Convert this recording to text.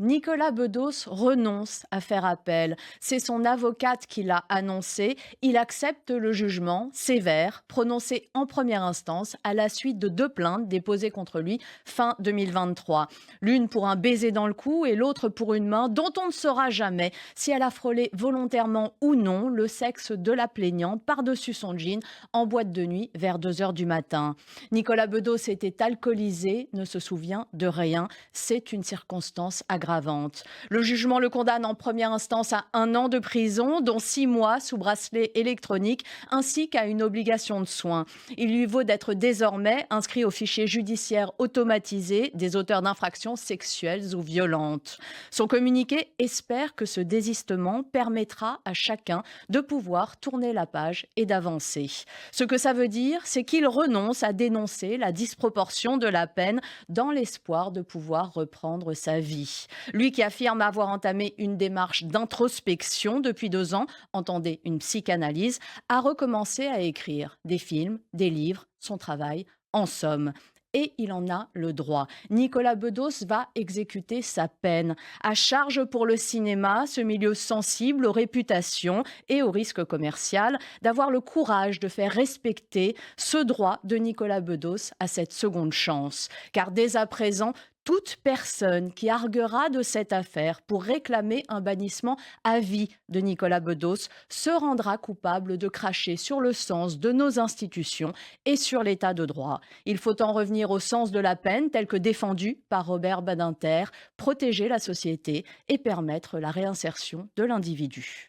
Nicolas Bedos renonce à faire appel. C'est son avocate qui l'a annoncé. Il accepte le jugement sévère prononcé en première instance à la suite de 2 plaintes déposées contre lui fin 2023. L'une pour un baiser dans le cou et l'autre pour une main dont on ne saura jamais si elle a frôlé volontairement ou non le sexe de la plaignante par-dessus son jean en boîte de nuit vers 2 heures du matin. Nicolas Bedos était alcoolisé, ne se souvient de rien. C'est une circonstance aggravante. Le jugement le condamne en première instance à 1 an de prison, dont 6 mois sous bracelet électronique, ainsi qu'à une obligation de soins. Il lui vaut d'être désormais inscrit au fichier judiciaire automatisé des auteurs d'infractions sexuelles ou violentes. Son communiqué espère que ce désistement permettra à chacun de pouvoir tourner la page et d'avancer. Ce que ça veut dire, c'est qu'il renonce à dénoncer la disproportion de la peine dans l'espoir de pouvoir reprendre sa vie. Lui qui affirme avoir entamé une démarche d'introspection depuis 2 ans, entendez une psychanalyse, a recommencé à écrire des films, des livres, son travail, en somme. Et il en a le droit. Nicolas Bedos va exécuter sa peine. À charge pour le cinéma, ce milieu sensible aux réputations et au risque commercial, d'avoir le courage de faire respecter ce droit de Nicolas Bedos à cette seconde chance. Car dès à présent, toute personne qui arguera de cette affaire pour réclamer un bannissement à vie de Nicolas Bedos se rendra coupable de cracher sur le sens de nos institutions et sur l'état de droit. Il faut en revenir au sens de la peine tel que défendu par Robert Badinter, protéger la société et permettre la réinsertion de l'individu.